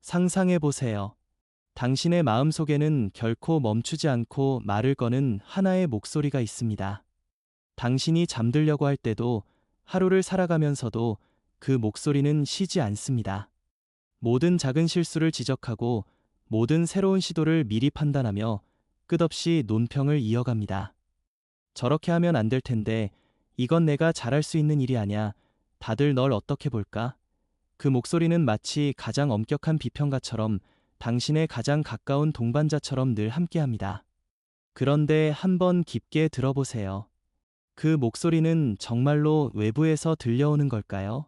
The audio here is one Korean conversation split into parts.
상상해 보세요. 당신의 마음속에는 결코 멈추지 않고 말을 거는 하나의 목소리가 있습니다. 당신이 잠들려고 할 때도, 하루를 살아가면서도 그 목소리는 쉬지 않습니다. 모든 작은 실수를 지적하고 모든 새로운 시도를 미리 판단하며 끝없이 논평을 이어갑니다. 저렇게 하면 안 될 텐데, 이건 내가 잘할 수 있는 일이 아냐, 다들 널 어떻게 볼까? 그 목소리는 마치 가장 엄격한 비평가처럼, 당신의 가장 가까운 동반자처럼 늘 함께합니다. 그런데 한번 깊게 들어보세요. 그 목소리는 정말로 외부에서 들려오는 걸까요?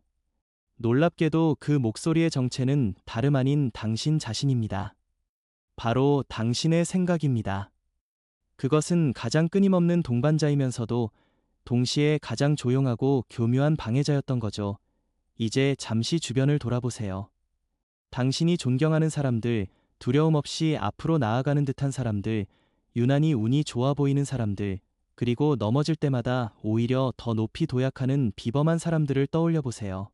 놀랍게도 그 목소리의 정체는 다름 아닌 당신 자신입니다. 바로 당신의 생각입니다. 그것은 가장 끊임없는 동반자이면서도 동시에 가장 조용하고 교묘한 방해자였던 거죠. 이제 잠시 주변을 돌아보세요. 당신이 존경하는 사람들, 두려움 없이 앞으로 나아가는 듯한 사람들, 유난히 운이 좋아 보이는 사람들, 그리고 넘어질 때마다 오히려 더 높이 도약하는 비범한 사람들을 떠올려 보세요.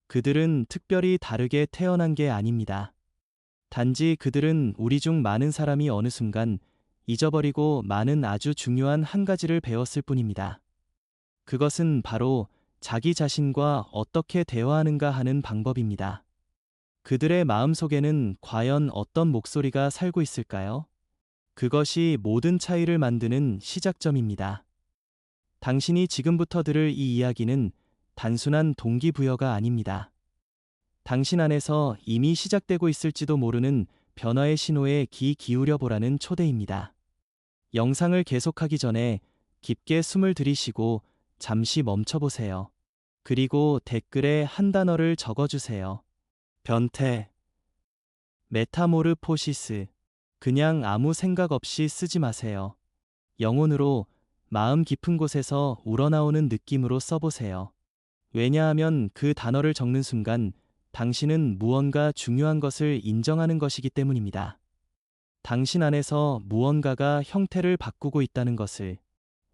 그들은 특별히 다르게 태어난 게 아닙니다. 단지 그들은 우리 중 많은 사람이 어느 순간 잊어버리고 많은 아주 중요한 한 가지를 배웠을 뿐입니다. 그것은 바로 자기 자신과 어떻게 대화하는가 하는 방법입니다. 그들의 마음속에는 과연 어떤 목소리가 살고 있을까요? 그것이 모든 차이를 만드는 시작점입니다. 당신이 지금부터 들을 이 이야기는 단순한 동기부여가 아닙니다. 당신 안에서 이미 시작되고 있을지도 모르는 변화의 신호에 귀 기울여 보라는 초대입니다. 영상을 계속하기 전에 깊게 숨을 들이쉬고 잠시 멈춰보세요. 그리고 댓글에 한 단어를 적어주세요. 변태, 메타모르포시스. 그냥 아무 생각 없이 쓰지 마세요. 영혼으로, 마음 깊은 곳에서 우러나오는 느낌으로 써보세요. 왜냐하면 그 단어를 적는 순간 당신은 무언가 중요한 것을 인정하는 것이기 때문입니다. 당신 안에서 무언가가 형태를 바꾸고 있다는 것을,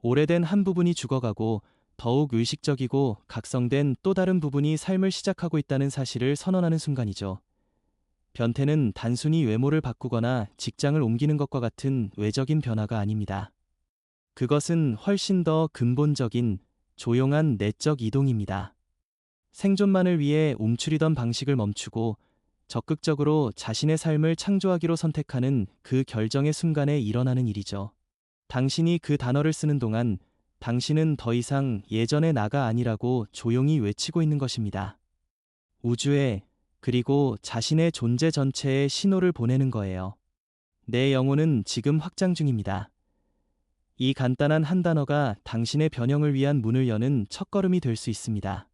오래된 한 부분이 죽어가고 더욱 의식적이고 각성된 또 다른 부분이 삶을 시작하고 있다는 사실을 선언하는 순간이죠. 변태는 단순히 외모를 바꾸거나 직장을 옮기는 것과 같은 외적인 변화가 아닙니다. 그것은 훨씬 더 근본적인 조용한 내적 이동입니다. 생존만을 위해 움츠리던 방식을 멈추고 적극적으로 자신의 삶을 창조하기로 선택하는 그 결정의 순간에 일어나는 일이죠. 당신이 그 단어를 쓰는 동안 당신은 더 이상 예전의 나가 아니라고 조용히 외치고 있는 것입니다. 우주에, 그리고 자신의 존재 전체에 신호를 보내는 거예요. 내 영혼은 지금 확장 중입니다. 이 간단한 한 단어가 당신의 변형을 위한 문을 여는 첫걸음이 될 수 있습니다.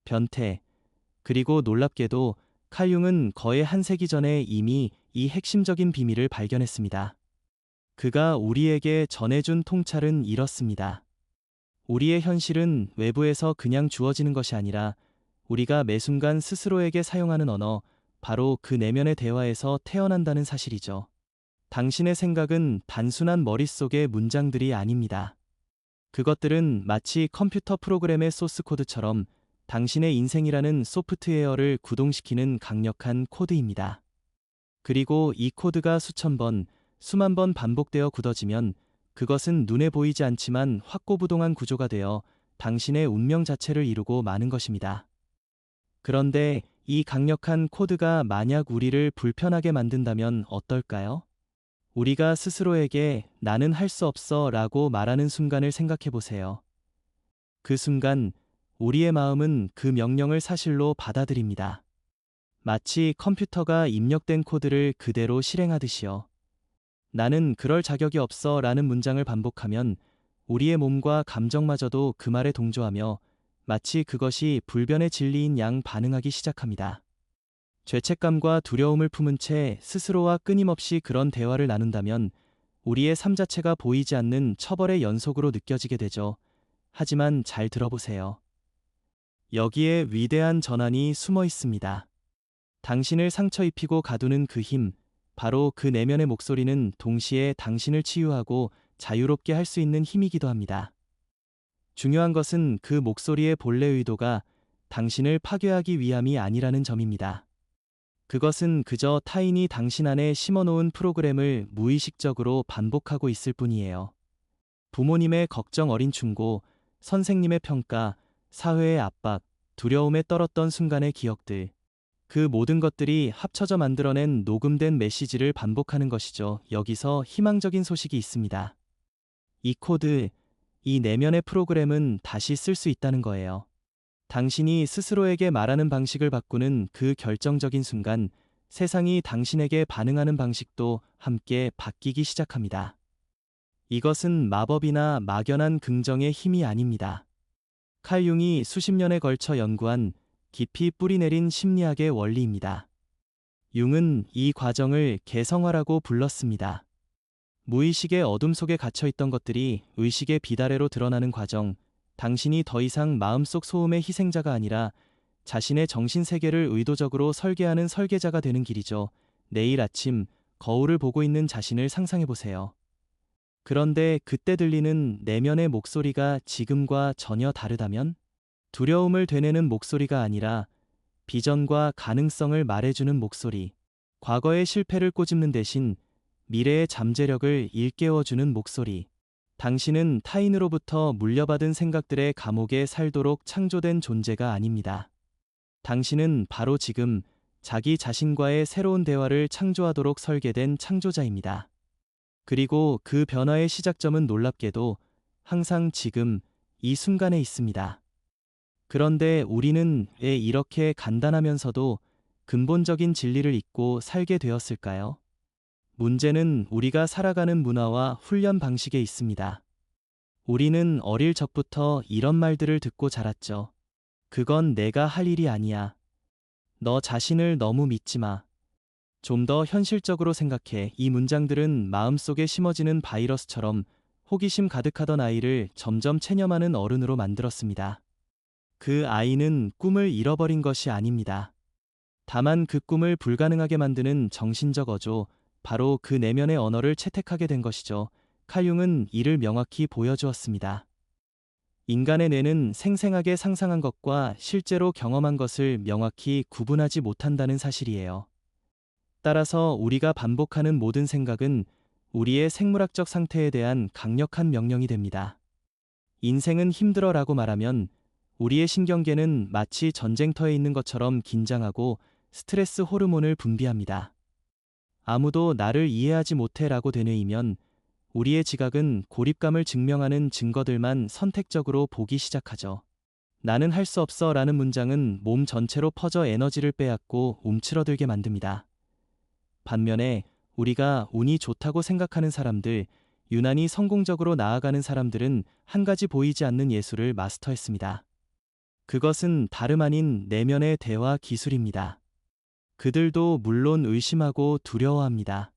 변태. 그리고 놀랍게도 칼 융은 거의 한 세기 전에 이미 이 핵심적인 비밀을 발견했습니다. 그가 우리에게 전해준 통찰은 이렇습니다. 우리의 현실은 외부에서 그냥 주어지는 것이 아니라 우리가 매 순간 스스로에게 사용하는 언어, 바로 그 내면의 대화에서 태어난다는 사실이죠. 당신의 생각은 단순한 머릿속의 문장들이 아닙니다. 그것들은 마치 컴퓨터 프로그램의 소스 코드처럼 당신의 인생이라는 소프트웨어를 구동시키는 강력한 코드입니다. 그리고 이 코드가 수천 번, 수만 번 반복되어 굳어지면 그것은 눈에 보이지 않지만 확고부동한 구조가 되어 당신의 운명 자체를 이루고 마는 것입니다. 그런데 이 강력한 코드가 만약 우리를 불편하게 만든다면 어떨까요? 우리가 스스로에게 나는 할 수 없어 라고 말하는 순간을 생각해 보세요. 그 순간 우리의 마음은 그 명령을 사실로 받아들입니다. 마치 컴퓨터가 입력된 코드를 그대로 실행하듯이요. 나는 그럴 자격이 없어 라는 문장을 반복하면 우리의 몸과 감정마저도 그 말에 동조하며 마치 그것이 불변의 진리인 양 반응하기 시작합니다. 죄책감과 두려움을 품은 채 스스로와 끊임없이 그런 대화를 나눈다면 우리의 삶 자체가 보이지 않는 처벌의 연속으로 느껴지게 되죠. 하지만 잘 들어보세요. 여기에 위대한 전환이 숨어 있습니다. 당신을 상처 입히고 가두는 그 힘, 바로 그 내면의 목소리는 동시에 당신을 치유하고 자유롭게 할 수 있는 힘이기도 합니다. 중요한 것은 그 목소리의 본래 의도가 당신을 파괴하기 위함이 아니라는 점입니다. 그것은 그저 타인이 당신 안에 심어놓은 프로그램을 무의식적으로 반복하고 있을 뿐이에요. 부모님의 걱정 어린 충고, 선생님의 평가, 사회의 압박, 두려움에 떨었던 순간의 기억들. 그 모든 것들이 합쳐져 만들어낸 녹음된 메시지를 반복하는 것이죠. 여기서 희망적인 소식이 있습니다. 이 코드, 이 내면의 프로그램은 다시 쓸 수 있다는 거예요. 당신이 스스로에게 말하는 방식을 바꾸는 그 결정적인 순간, 세상이 당신에게 반응하는 방식도 함께 바뀌기 시작합니다. 이것은 마법이나 막연한 긍정의 힘이 아닙니다. 칼 융이 수십 년에 걸쳐 연구한 깊이 뿌리내린 심리학의 원리입니다. 융은 이 과정을 개성화라고 불렀습니다. 무의식의 어둠 속에 갇혀있던 것들이 의식의 비다레로 드러나는 과정, 당신이 더 이상 마음속 소음의 희생자가 아니라 자신의 정신세계를 의도적으로 설계하는 설계자가 되는 길이죠. 내일 아침 거울을 보고 있는 자신을 상상해보세요. 그런데 그때 들리는 내면의 목소리가 지금과 전혀 다르다면? 두려움을 되뇌는 목소리가 아니라 비전과 가능성을 말해주는 목소리, 과거의 실패를 꼬집는 대신 미래의 잠재력을 일깨워주는 목소리. 당신은 타인으로부터 물려받은 생각들의 감옥에 살도록 창조된 존재가 아닙니다. 당신은 바로 지금 자기 자신과의 새로운 대화를 창조하도록 설계된 창조자입니다. 그리고 그 변화의 시작점은 놀랍게도 항상 지금 이 순간에 있습니다. 그런데 우리는 왜 이렇게 간단하면서도 근본적인 진리를 잊고 살게 되었을까요? 문제는 우리가 살아가는 문화와 훈련 방식에 있습니다. 우리는 어릴 적부터 이런 말들을 듣고 자랐죠. 그건 내가 할 일이 아니야. 너 자신을 너무 믿지 마. 좀 더 현실적으로 생각해. 이 문장들은 마음속에 심어지는 바이러스처럼 호기심 가득하던 아이를 점점 체념하는 어른으로 만들었습니다. 그 아이는 꿈을 잃어버린 것이 아닙니다. 다만 그 꿈을 불가능하게 만드는 정신적 어조, 바로 그 내면의 언어를 채택하게 된 것이죠. 칼 융은 이를 명확히 보여주었습니다. 인간의 뇌는 생생하게 상상한 것과 실제로 경험한 것을 명확히 구분하지 못한다는 사실이에요. 따라서 우리가 반복하는 모든 생각은 우리의 생물학적 상태에 대한 강력한 명령이 됩니다. 인생은 힘들어라고 말하면 우리의 신경계는 마치 전쟁터에 있는 것처럼 긴장하고 스트레스 호르몬을 분비합니다. 아무도 나를 이해하지 못해라고 되뇌이면 우리의 지각은 고립감을 증명하는 증거들만 선택적으로 보기 시작하죠. 나는 할 수 없어 라는 문장은 몸 전체로 퍼져 에너지를 빼앗고 움츠러들게 만듭니다. 반면에 우리가 운이 좋다고 생각하는 사람들, 유난히 성공적으로 나아가는 사람들은 한 가지 보이지 않는 예술을 마스터했습니다. 그것은 다름 아닌 내면의 대화 기술입니다. 그들도 물론 의심하고 두려워합니다.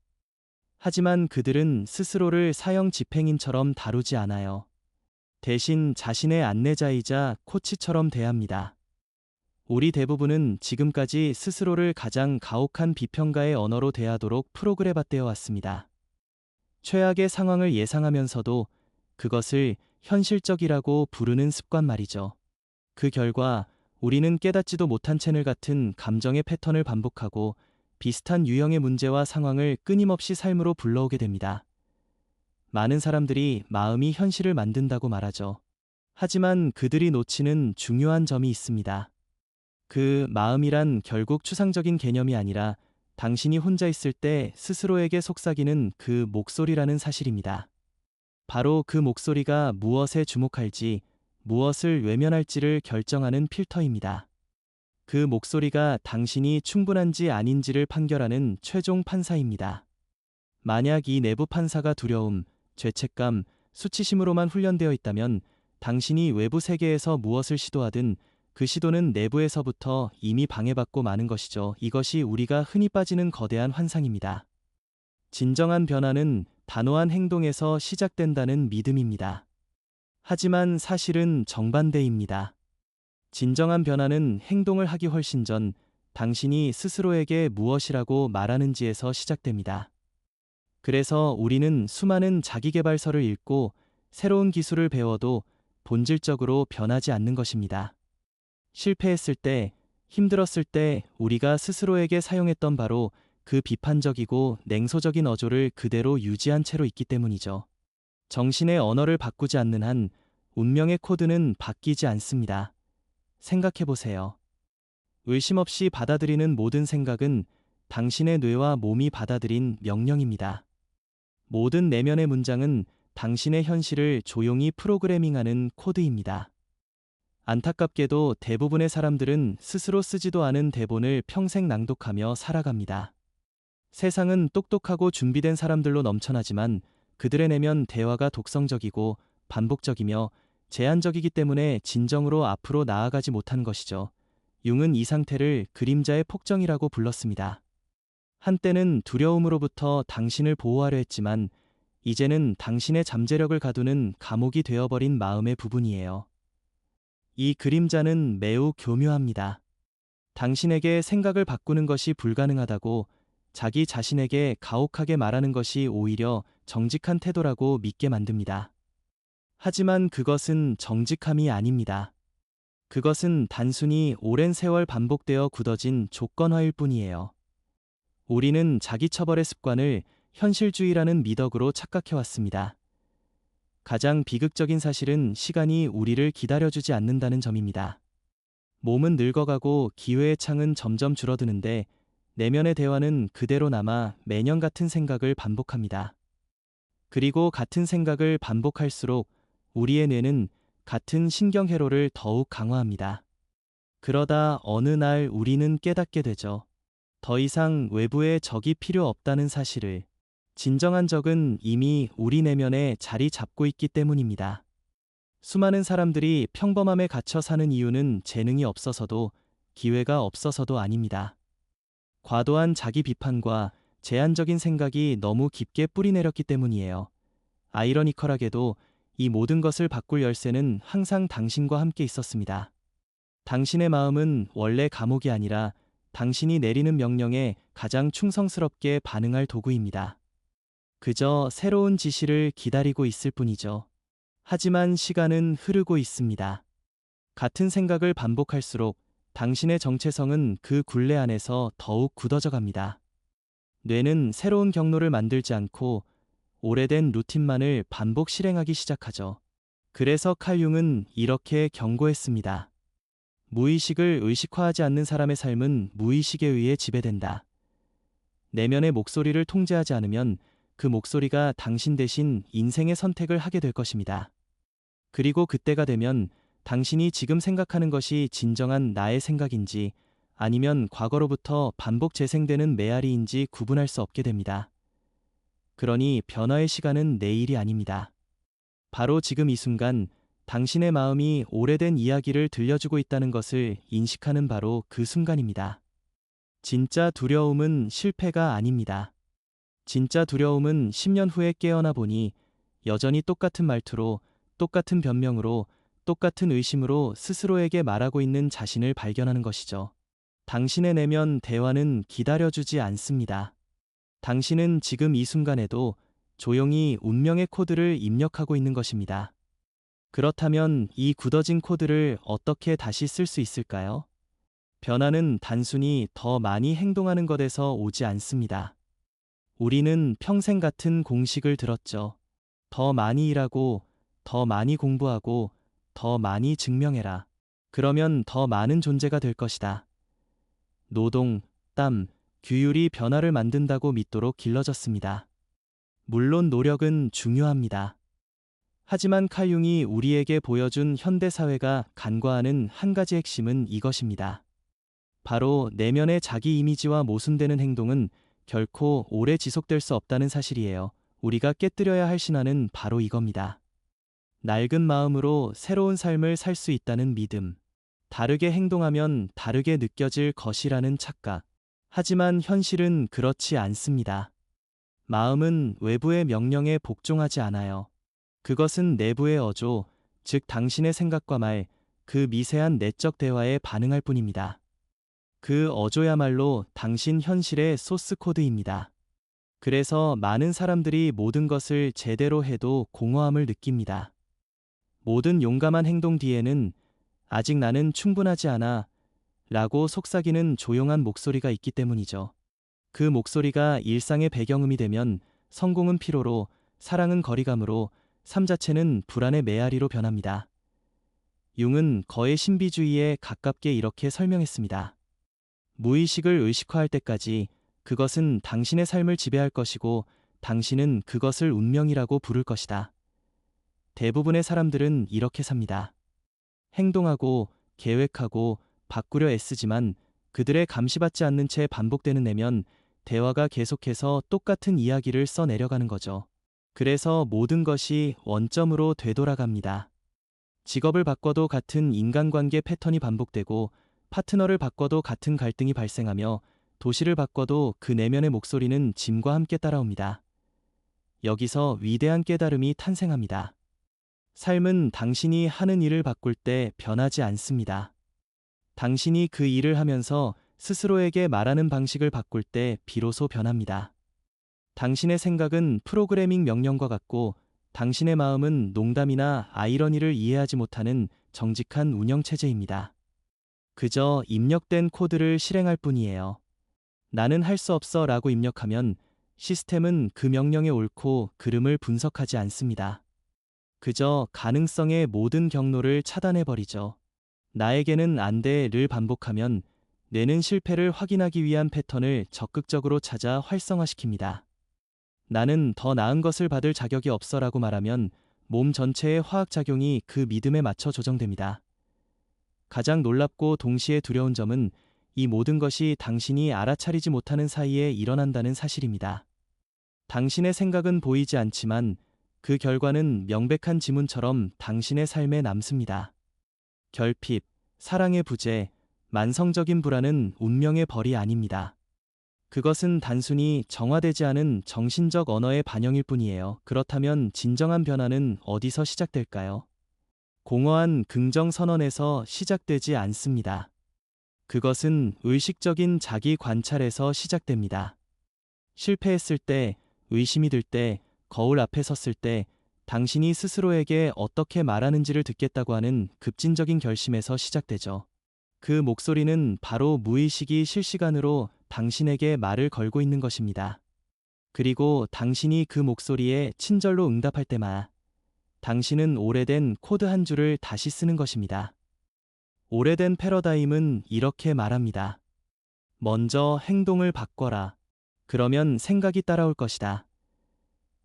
하지만 그들은 스스로를 사형 집행인처럼 다루지 않아요. 대신 자신의 안내자이자 코치처럼 대합니다. 우리 대부분은 지금까지 스스로를 가장 가혹한 비평가의 언어로 대하도록 프로그램화되어 왔습니다. 최악의 상황을 예상하면서도 그것을 현실적이라고 부르는 습관 말이죠. 그 결과 우리는 깨닫지도 못한 채널 같은 감정의 패턴을 반복하고 비슷한 유형의 문제와 상황을 끊임없이 삶으로 불러오게 됩니다. 많은 사람들이 마음이 현실을 만든다고 말하죠. 하지만 그들이 놓치는 중요한 점이 있습니다. 그 마음이란 결국 추상적인 개념이 아니라 당신이 혼자 있을 때 스스로에게 속삭이는 그 목소리라는 사실입니다. 바로 그 목소리가 무엇에 주목할지, 무엇을 외면할지를 결정하는 필터입니다. 그 목소리가 당신이 충분한지 아닌지를 판결하는 최종 판사입니다. 만약 이 내부 판사가 두려움, 죄책감, 수치심으로만 훈련되어 있다면 당신이 외부 세계에서 무엇을 시도하든 그 시도는 내부에서부터 이미 방해받고 마는 것이죠. 이것이 우리가 흔히 빠지는 거대한 환상입니다. 진정한 변화는 단호한 행동에서 시작된다는 믿음입니다. 하지만 사실은 정반대입니다. 진정한 변화는 행동을 하기 훨씬 전 당신이 스스로에게 무엇이라고 말하는지에서 시작됩니다. 그래서 우리는 수많은 자기계발서를 읽고 새로운 기술을 배워도 본질적으로 변하지 않는 것입니다. 실패했을 때, 힘들었을 때 우리가 스스로에게 사용했던 바로 그 비판적이고 냉소적인 어조를 그대로 유지한 채로 있기 때문이죠. 정신의 언어를 바꾸지 않는 한 운명의 코드는 바뀌지 않습니다. 생각해 보세요. 의심 없이 받아들이는 모든 생각은 당신의 뇌와 몸이 받아들인 명령입니다. 모든 내면의 문장은 당신의 현실을 조용히 프로그래밍하는 코드입니다. 안타깝게도 대부분의 사람들은 스스로 쓰지도 않은 대본을 평생 낭독하며 살아갑니다. 세상은 똑똑하고 준비된 사람들로 넘쳐나지만 그들의 내면 대화가 독성적이고 반복적이며 제한적이기 때문에 진정으로 앞으로 나아가지 못하는 것이죠. 융은 이 상태를 그림자의 폭정이라고 불렀습니다. 한때는 두려움으로부터 당신을 보호하려 했지만 이제는 당신의 잠재력을 가두는 감옥이 되어버린 마음의 부분이에요. 이 그림자는 매우 교묘합니다. 당신에게 생각을 바꾸는 것이 불가능하다고 자기 자신에게 가혹하게 말하는 것이 오히려 정직한 태도라고 믿게 만듭니다. 하지만 그것은 정직함이 아닙니다. 그것은 단순히 오랜 세월 반복되어 굳어진 조건화일 뿐이에요. 우리는 자기 처벌의 습관을 현실주의라는 미덕으로 착각해왔습니다. 가장 비극적인 사실은 시간이 우리를 기다려주지 않는다는 점입니다. 몸은 늙어가고 기회의 창은 점점 줄어드는데 내면의 대화는 그대로 남아 매년 같은 생각을 반복합니다. 그리고 같은 생각을 반복할수록 우리의 뇌는 같은 신경회로를 더욱 강화합니다. 그러다 어느 날 우리는 깨닫게 되죠. 더 이상 외부의 적이 필요 없다는 사실을. 진정한 적은 이미 우리 내면에 자리 잡고 있기 때문입니다. 수많은 사람들이 평범함에 갇혀 사는 이유는 재능이 없어서도 기회가 없어서도 아닙니다. 과도한 자기 비판과 제한적인 생각이 너무 깊게 뿌리내렸기 때문이에요. 아이러니컬하게도 이 모든 것을 바꿀 열쇠는 항상 당신과 함께 있었습니다. 당신의 마음은 원래 감옥이 아니라 당신이 내리는 명령에 가장 충성스럽게 반응할 도구입니다. 그저 새로운 지시를 기다리고 있을 뿐이죠. 하지만 시간은 흐르고 있습니다. 같은 생각을 반복할수록 당신의 정체성은 그 굴레 안에서 더욱 굳어져 갑니다. 뇌는 새로운 경로를 만들지 않고 오래된 루틴만을 반복 실행하기 시작하죠. 그래서 칼 융은 이렇게 경고했습니다. 무의식을 의식화하지 않는 사람의 삶은 무의식에 의해 지배된다. 내면의 목소리를 통제하지 않으면 그 목소리가 당신 대신 인생의 선택을 하게 될 것입니다. 그리고 그때가 되면 당신이 지금 생각하는 것이 진정한 나의 생각인지 아니면 과거로부터 반복 재생되는 메아리인지 구분할 수 없게 됩니다. 그러니 변화의 시간은 내일이 아닙니다. 바로 지금 이 순간 당신의 마음이 오래된 이야기를 들려주고 있다는 것을 인식하는 바로 그 순간입니다. 진짜 두려움은 실패가 아닙니다. 진짜 두려움은 10년 후에 깨어나 보니 여전히 똑같은 말투로, 똑같은 변명으로, 똑같은 의심으로 스스로에게 말하고 있는 자신을 발견하는 것이죠. 당신의 내면 대화는 기다려주지 않습니다. 당신은 지금 이 순간에도 조용히 운명의 코드를 입력하고 있는 것입니다. 그렇다면 이 굳어진 코드를 어떻게 다시 쓸 수 있을까요? 변화는 단순히 더 많이 행동하는 것에서 오지 않습니다. 우리는 평생 같은 공식을 들었죠. 더 많이 일하고, 더 많이 공부하고, 더 많이 증명해라. 그러면 더 많은 존재가 될 것이다. 노동, 땀, 규율이 변화를 만든다고 믿도록 길러졌습니다. 물론 노력은 중요합니다. 하지만 칼 융이 우리에게 보여준 현대사회가 간과하는 한 가지 핵심은 이것입니다. 바로 내면의 자기 이미지와 모순되는 행동은 결코 오래 지속될 수 없다는 사실이에요. 우리가 깨뜨려야 할 신화는 바로 이겁니다. 낡은 마음으로 새로운 삶을 살 수 있다는 믿음. 다르게 행동하면 다르게 느껴질 것이라는 착각. 하지만 현실은 그렇지 않습니다. 마음은 외부의 명령에 복종하지 않아요. 그것은 내부의 어조, 즉 당신의 생각과 말, 그 미세한 내적 대화에 반응할 뿐입니다. 그 어조야말로 당신 현실의 소스 코드입니다. 그래서 많은 사람들이 모든 것을 제대로 해도 공허함을 느낍니다. 모든 용감한 행동 뒤에는 아직 나는 충분하지 않아 라고 속삭이는 조용한 목소리가 있기 때문이죠. 그 목소리가 일상의 배경음이 되면 성공은 피로로, 사랑은 거리감으로, 삶 자체는 불안의 메아리로 변합니다. 융은 거의 신비주의에 가깝게 이렇게 설명했습니다. 무의식을 의식화할 때까지 그것은 당신의 삶을 지배할 것이고 당신은 그것을 운명이라고 부를 것이다. 대부분의 사람들은 이렇게 삽니다. 행동하고 계획하고 바꾸려 애쓰지만 그들의 감시받지 않는 채 반복되는 내면 대화가 계속해서 똑같은 이야기를 써내려가는 거죠. 그래서 모든 것이 원점으로 되돌아갑니다. 직업을 바꿔도 같은 인간관계 패턴이 반복되고 파트너를 바꿔도 같은 갈등이 발생하며 도시를 바꿔도 그 내면의 목소리는 짐과 함께 따라옵니다. 여기서 위대한 깨달음이 탄생합니다. 삶은 당신이 하는 일을 바꿀 때 변하지 않습니다. 당신이 그 일을 하면서 스스로에게 말하는 방식을 바꿀 때 비로소 변합니다. 당신의 생각은 프로그래밍 명령과 같고 당신의 마음은 농담이나 아이러니를 이해하지 못하는 정직한 운영체제입니다. 그저 입력된 코드를 실행할 뿐이에요. 나는 할 수 없어 라고 입력하면 시스템은 그 명령의 옳고 그름을 분석하지 않습니다. 그저 가능성의 모든 경로를 차단해버리죠. 나에게는 안 돼를 반복하면 뇌는 실패를 확인하기 위한 패턴을 적극적으로 찾아 활성화시킵니다. 나는 더 나은 것을 받을 자격이 없어라고 말하면 몸 전체의 화학작용이 그 믿음에 맞춰 조정됩니다. 가장 놀랍고 동시에 두려운 점은 이 모든 것이 당신이 알아차리지 못하는 사이에 일어난다는 사실입니다. 당신의 생각은 보이지 않지만 그 결과는 명백한 지문처럼 당신의 삶에 남습니다. 결핍, 사랑의 부재, 만성적인 불안은 운명의 벌이 아닙니다. 그것은 단순히 정화되지 않은 정신적 언어의 반영일 뿐이에요. 그렇다면 진정한 변화는 어디서 시작될까요? 공허한 긍정 선언에서 시작되지 않습니다. 그것은 의식적인 자기 관찰에서 시작됩니다. 실패했을 때, 의심이 들 때, 거울 앞에 섰을 때, 당신이 스스로에게 어떻게 말하는지를 듣겠다고 하는 급진적인 결심에서 시작되죠. 그 목소리는 바로 무의식이 실시간으로 당신에게 말을 걸고 있는 것입니다. 그리고 당신이 그 목소리에 친절로 응답할 때마다 당신은 오래된 코드 한 줄을 다시 쓰는 것입니다. 오래된 패러다임은 이렇게 말합니다. 먼저 행동을 바꿔라. 그러면 생각이 따라올 것이다.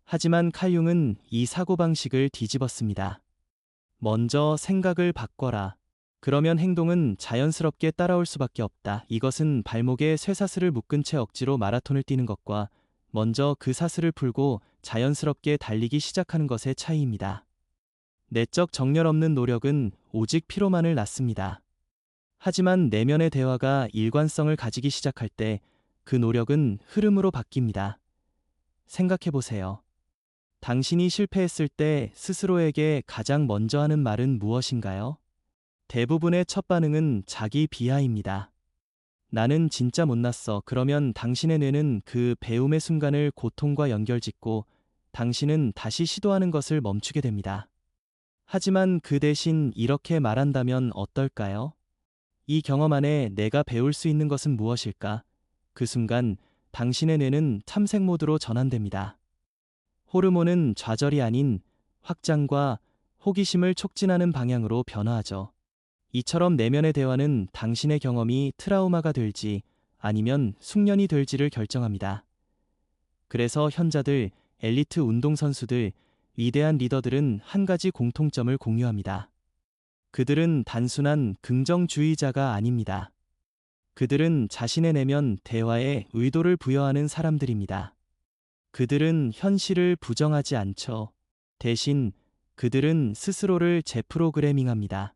하지만 칼융은 이 사고방식을 뒤집었습니다. 먼저 생각을 바꿔라. 그러면 행동은 자연스럽게 따라올 수밖에 없다. 이것은 발목에 쇠사슬을 묶은 채 억지로 마라톤을 뛰는 것과 먼저 그 사슬을 풀고 자연스럽게 달리기 시작하는 것의 차이입니다. 내적 정열 없는 노력은 오직 피로만을 낳습니다. 하지만 내면의 대화가 일관성을 가지기 시작할 때 그 노력은 흐름으로 바뀝니다. 생각해 보세요. 당신이 실패했을 때 스스로에게 가장 먼저 하는 말은 무엇인가요? 대부분의 첫 반응은 자기 비하입니다. 나는 진짜 못났어. 그러면 당신의 뇌는 그 배움의 순간을 고통과 연결짓고 당신은 다시 시도하는 것을 멈추게 됩니다. 하지만 그 대신 이렇게 말한다면 어떨까요? 이 경험 안에 내가 배울 수 있는 것은 무엇일까? 그 순간 당신의 뇌는 탐색 모드로 전환됩니다. 호르몬은 좌절이 아닌 확장과 호기심을 촉진하는 방향으로 변화하죠. 이처럼 내면의 대화는 당신의 경험이 트라우마가 될지 아니면 숙련이 될지를 결정합니다. 그래서 현자들, 엘리트 운동선수들, 위대한 리더들은 한 가지 공통점을 공유합니다. 그들은 단순한 긍정주의자가 아닙니다. 그들은 자신의 내면 대화에 의도를 부여하는 사람들입니다. 그들은 현실을 부정하지 않죠. 대신 그들은 스스로를 재프로그래밍합니다.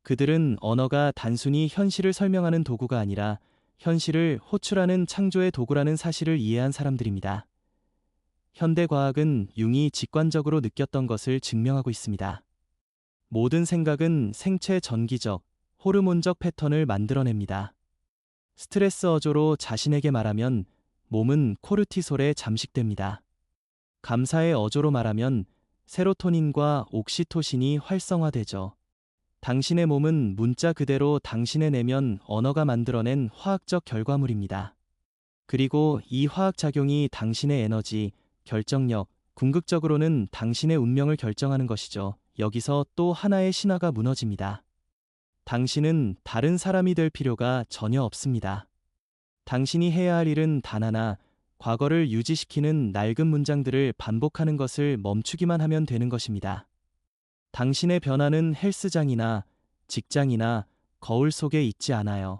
그들은 언어가 단순히 현실을 설명하는 도구가 아니라 현실을 호출하는 창조의 도구라는 사실을 이해한 사람들입니다. 현대과학은 융이 직관적으로 느꼈던 것을 증명하고 있습니다. 모든 생각은 생체 전기적, 호르몬적 패턴을 만들어냅니다. 스트레스 어조로 자신에게 말하면 몸은 코르티솔에 잠식됩니다. 감사의 어조로 말하면 세로토닌과 옥시토신이 활성화되죠. 당신의 몸은 문자 그대로 당신의 내면 언어가 만들어낸 화학적 결과물입니다. 그리고 이 화학작용이 당신의 에너지, 결정력, 궁극적으로는 당신의 운명을 결정하는 것이죠. 여기서 또 하나의 신화가 무너집니다. 당신은 다른 사람이 될 필요가 전혀 없습니다. 당신이 해야 할 일은 단 하나, 과거를 유지시키는 낡은 문장들을 반복하는 것을 멈추기만 하면 되는 것입니다. 당신의 변화는 헬스장이나 직장이나 거울 속에 있지 않아요.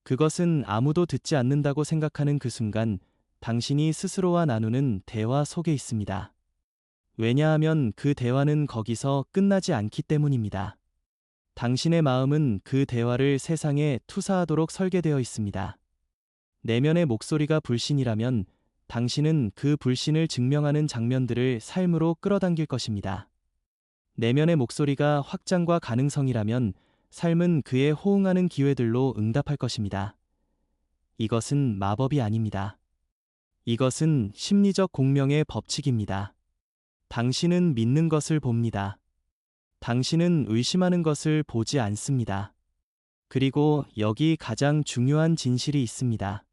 그것은 아무도 듣지 않는다고 생각하는 그 순간 당신이 스스로와 나누는 대화 속에 있습니다. 왜냐하면 그 대화는 거기서 끝나지 않기 때문입니다. 당신의 마음은 그 대화를 세상에 투사하도록 설계되어 있습니다. 내면의 목소리가 불신이라면 당신은 그 불신을 증명하는 장면들을 삶으로 끌어당길 것입니다. 내면의 목소리가 확장과 가능성이라면 삶은 그에 호응하는 기회들로 응답할 것입니다. 이것은 마법이 아닙니다. 이것은 심리적 공명의 법칙입니다. 당신은 믿는 것을 봅니다. 당신은 의심하는 것을 보지 않습니다. 그리고 여기 가장 중요한 진실이 있습니다.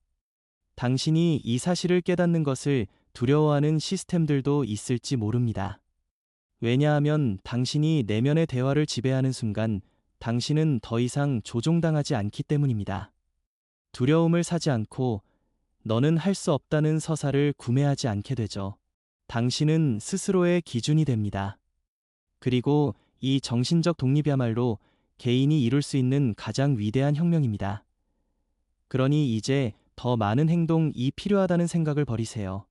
당신이 이 사실을 깨닫는 것을 두려워하는 시스템들도 있을지 모릅니다. 왜냐하면 당신이 내면의 대화를 지배하는 순간 당신은 더 이상 조종당하지 않기 때문입니다. 두려움을 사지 않고 너는 할 수 없다는 서사를 구매하지 않게 되죠. 당신은 스스로의 기준이 됩니다. 그리고 이 정신적 독립이야말로 개인이 이룰 수 있는 가장 위대한 혁명입니다. 그러니 이제 더 많은 행동이 필요하다는 생각을 버리세요.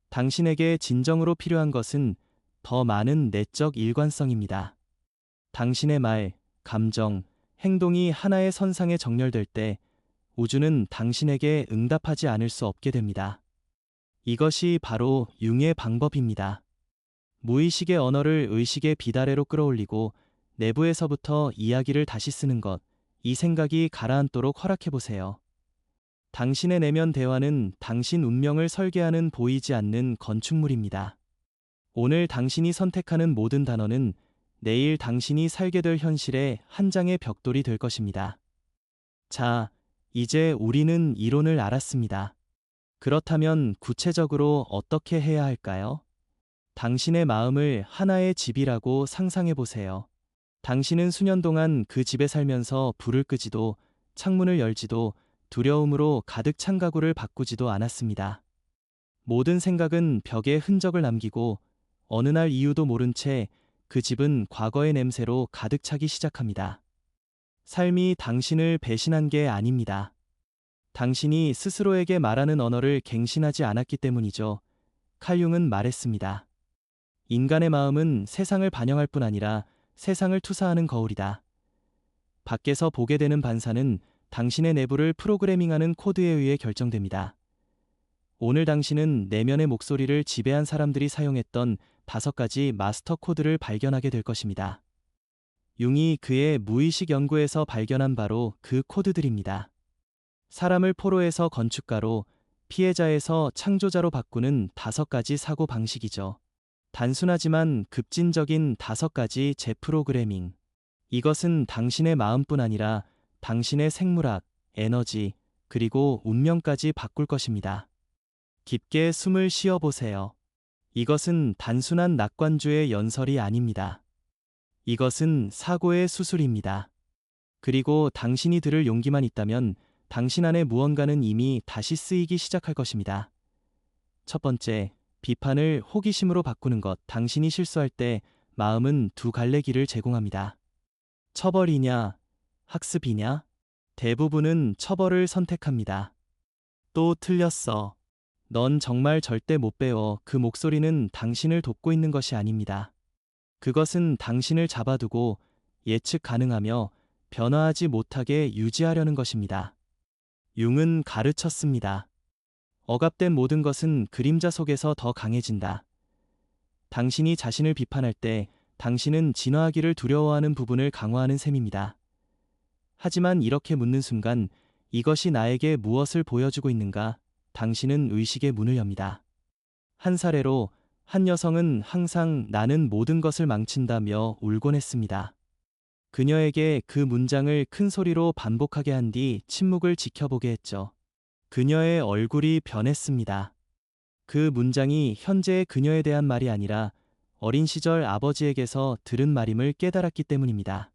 당신에게 진정으로 필요한 것은 더 많은 내적 일관성입니다. 당신의 말, 감정, 행동이 하나의 선상에 정렬될 때 우주는 당신에게 응답하지 않을 수 없게 됩니다. 이것이 바로 융의 방법입니다. 무의식의 언어를 의식의 비다레로 끌어올리고 내부에서부터 이야기를 다시 쓰는 것, 이 생각이 가라앉도록 허락해보세요. 당신의 내면 대화는 당신 운명을 설계하는 보이지 않는 건축물입니다. 오늘 당신이 선택하는 모든 단어는 내일 당신이 살게 될 현실의 한 장의 벽돌이 될 것입니다. 자, 이제 우리는 이론을 알았습니다. 그렇다면 구체적으로 어떻게 해야 할까요? 당신의 마음을 하나의 집이라고 상상해 보세요. 당신은 수년 동안 그 집에 살면서 불을 끄지도 창문을 열지도 두려움으로 가득 찬 가구를 바꾸지도 않았습니다. 모든 생각은 벽에 흔적을 남기고 어느 날 이유도 모른 채 그 집은 과거의 냄새로 가득 차기 시작합니다. 삶이 당신을 배신한 게 아닙니다. 당신이 스스로에게 말하는 언어를 갱신하지 않았기 때문이죠. 칼 융은 말했습니다. 인간의 마음은 세상을 반영할 뿐 아니라 세상을 투사하는 거울이다. 밖에서 보게 되는 반사는 당신의 내부를 프로그래밍하는 코드에 의해 결정됩니다. 오늘 당신은 내면의 목소리를 지배한 사람들이 사용했던 5가지 마스터 코드를 발견하게 될 것입니다. 융이 그의 무의식 연구에서 발견한 바로 그 코드들입니다. 사람을 포로에서 건축가로, 피해자에서 창조자로 바꾸는 5가지 사고 방식이죠. 단순하지만 급진적인 5가지 재프로그래밍. 이것은 당신의 마음뿐 아니라 당신의 생물학, 에너지, 그리고 운명까지 바꿀 것입니다. 깊게 숨을 쉬어 보세요. 이것은 단순한 낙관주의 연설이 아닙니다. 이것은 사고의 수술입니다. 그리고 당신이 들을 용기만 있다면 당신 안에 무언가는 이미 다시 쓰이기 시작할 것입니다. 첫 번째, 비판을 호기심으로 바꾸는 것. 당신이 실수할 때 마음은 2갈래 길을 제공합니다. 처벌이냐, 학습이냐? 대부분은 처벌을 선택합니다. 또 틀렸어. 넌 정말 절대 못 배워. 그 목소리는 당신을 돕고 있는 것이 아닙니다. 그것은 당신을 잡아두고 예측 가능하며 변화하지 못하게 유지하려는 것입니다. 융은 가르쳤습니다. 억압된 모든 것은 그림자 속에서 더 강해진다. 당신이 자신을 비판할 때 당신은 진화하기를 두려워하는 부분을 강화하는 셈입니다. 하지만 이렇게 묻는 순간 이것이 나에게 무엇을 보여주고 있는가? 당신은 의식의 문을 엽니다. 한 사례로 한 여성은 항상 나는 모든 것을 망친다며 울곤 했습니다. 그녀에게 그 문장을 큰 소리로 반복하게 한 뒤 침묵을 지켜보게 했죠. 그녀의 얼굴이 변했습니다. 그 문장이 현재의 그녀에 대한 말이 아니라 어린 시절 아버지에게서 들은 말임을 깨달았기 때문입니다.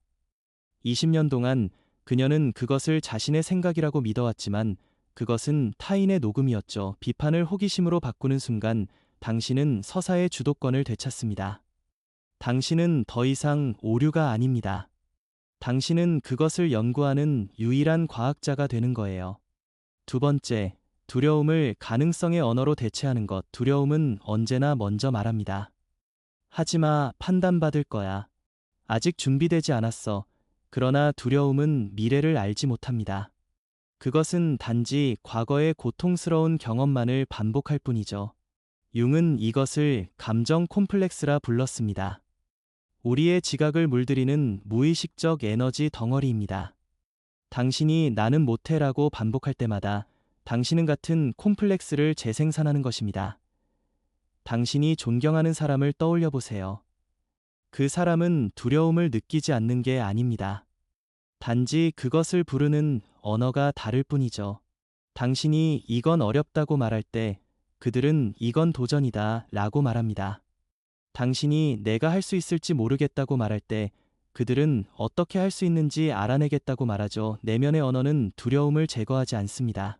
20년 동안 그녀는 그것을 자신의 생각이라고 믿어왔지만 그것은 타인의 녹음이었죠. 비판을 호기심으로 바꾸는 순간 당신은 서사의 주도권을 되찾습니다. 당신은 더 이상 오류가 아닙니다. 당신은 그것을 연구하는 유일한 과학자가 되는 거예요. 두 번째, 두려움을 가능성의 언어로 대체하는 것. 두려움은 언제나 먼저 말합니다. 하지마, 판단받을 거야. 아직 준비되지 않았어. 그러나 두려움은 미래를 알지 못합니다. 그것은 단지 과거의 고통스러운 경험만을 반복할 뿐이죠. 융은 이것을 감정 콤플렉스라 불렀습니다. 우리의 지각을 물들이는 무의식적 에너지 덩어리입니다. 당신이 나는 못해라고 반복할 때마다 당신은 같은 콤플렉스를 재생산하는 것입니다. 당신이 존경하는 사람을 떠올려 보세요. 그 사람은 두려움을 느끼지 않는 게 아닙니다. 단지 그것을 부르는 언어가 다를 뿐이죠. 당신이 이건 어렵다고 말할 때 그들은 이건 도전이다 라고 말합니다. 당신이 내가 할 수 있을지 모르겠다고 말할 때 그들은 어떻게 할 수 있는지 알아내겠다고 말하죠. 내면의 언어는 두려움을 제거하지 않습니다.